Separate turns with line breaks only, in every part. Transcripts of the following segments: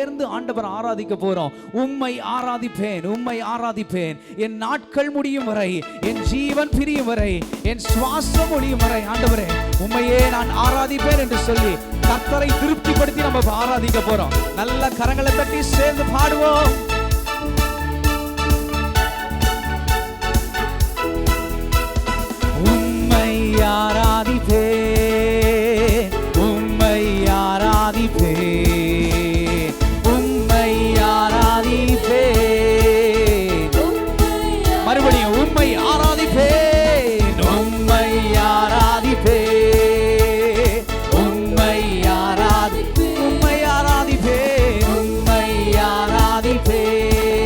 சேர்ந்து ஆண்டவர் ஆராதிக்க போறோம். உம்மை ஆராதிப்பேன், உம்மை ஆராதிப்பேன், என் நாட்கள் முடியும் வரை, என் ஜீவன் பிரியும் வரை, என் சுவாசம் ஒழியும் வரை ஆண்டவரே உம்மையே நான் ஆராதிப்பேன் என்று சொல்லி கர்த்தரை திருப்திப்படுத்தி நம்ம ஆராதிக்க போறோம். நல்ல கரங்களை தட்டி சேர்ந்து பாடுவோம். உம்மை ஆராதிப்பேன், உம்மை ஆராதிப்பேன், உம்மை ஆராதிப்பேன். மறுபடியும் உம்மை ஆராதிப்பேன், உம்மை ஆராதிப்பேன், உம்மை ஆராதிப்பேன், உம்மை ஆராதிப்பேன், உம்மை ஆராதிப்பேன்,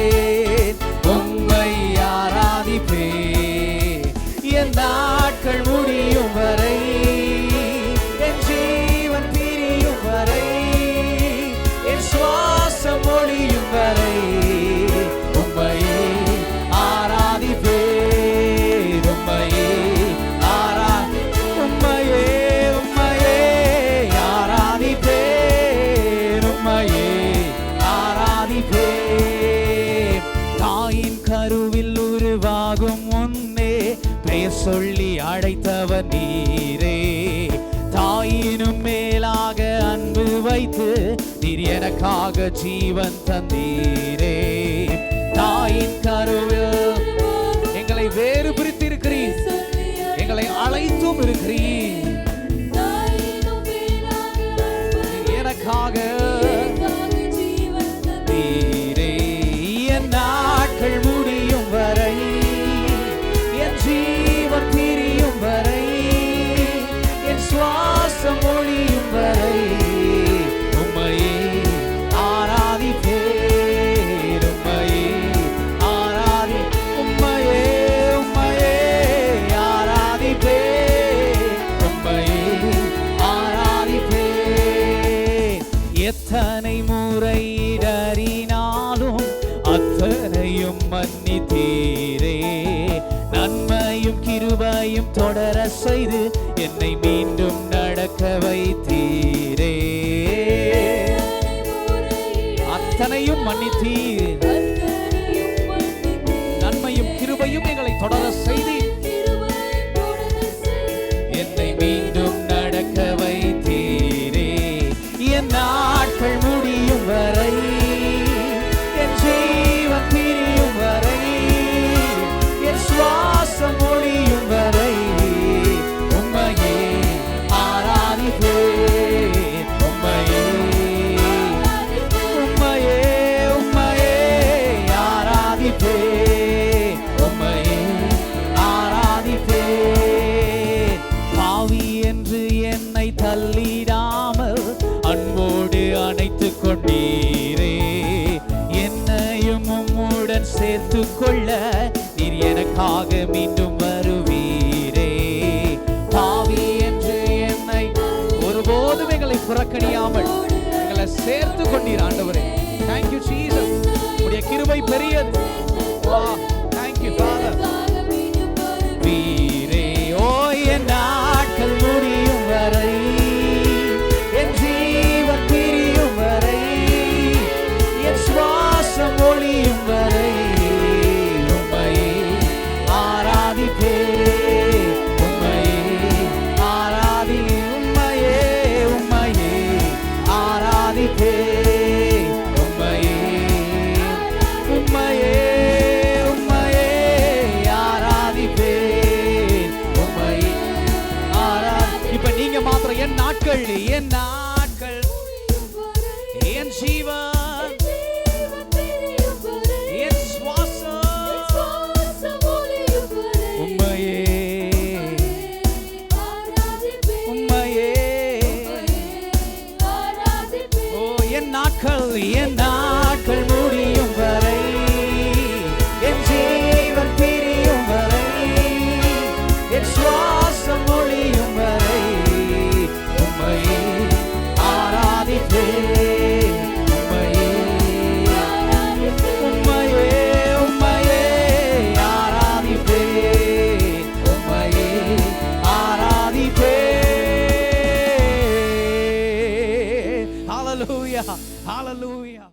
உம்மை ஆராதிப்பேன். என் நாட்கள் முடியும் வரை, என் ஜீவன் பிரியும் வரை, என் சுவாசம் ஒழியும் வரை உம்மையே ஆராதிப்பேன், உம்மையே உம்மையே உம்மையே ஆராதிப்பேன், உம்மையே ஆராதிப்பேன். தாயின் கருவில் உருவாகும் முன்னே பெயர் சொல்லி அழைத்தவர் நீரே. தாயினும் மேலாக அன்பு வைத்து நீர் எனக்காக ஜீவன் தந்தீரே. தாயின் கருவில் எங்களை வேறு பிரித்து இருக்கிறீர், எங்களை அழைத்தும் இருக்கிறீர். எனக்காக நீரே. என் நாட்கள் முடியும் வரை, என் ஜீவன் பிரியும் வரை, என் சுவாசம் ஒழியும் வரை உம்மையே ஆராதிப்பேன், உம்மையே ஆராதி, உம்மையே உம்மையே ஆராதிப்பேன், உம்மையே ஆராதிப்பேன். எத்தனை முறை இடறினாலும் அத்தனையும் மன்னித்தீரே. நன்மையும் கிருபையும் தொடர செய்து என்னை மீண்டும் நடக்க வைத்தீரே. அத்தனையும் மன்னித்தீர், நன்மையும் கிருபையும் எங்களை தொடர செய்து என்னை மீண்டும் நடக்க வைத்தீரே. என் நாட்கள் முடியும் வரை, என் ஜீவன் பிரியும் வரை, என் சுவாசம் ஒழியும் வரை உம்மையே ஆராதிப்பேன், உம்மையே உம்மையே உம்மையே ஆராதிப்பேன், உம்மையே ஆராதிப்பேன். பாவி என்று என்னை தள்ளிடாமல் அன்போடு அணைத்துக் கொண்டீரே. என்னையும் உம்முடன் சேர்த்து கொள்ள நீர் எனக்காக மீண்டும் வருவீரே. பாவி என்று என்னை ஒருபோதும் எங்களை புறக்கணியாமல் எங்களை சேர்த்து கொண்டீர் ஆண்டவரே. Thank you Jesus. உடைய கிருபை பெரியது. Thank you Father. வீரே ஓ என் நாட்கள் முடியும் வரை, என் ஜீவன் பிரியும் வரை, என் சுவாசம் ஒழியும் வரை உம்மையே ஆராதிப்பேன், உம்மையே ஆராதி, உம்மையே உம்மையே ஆராதிப்பேன், ஹalleluya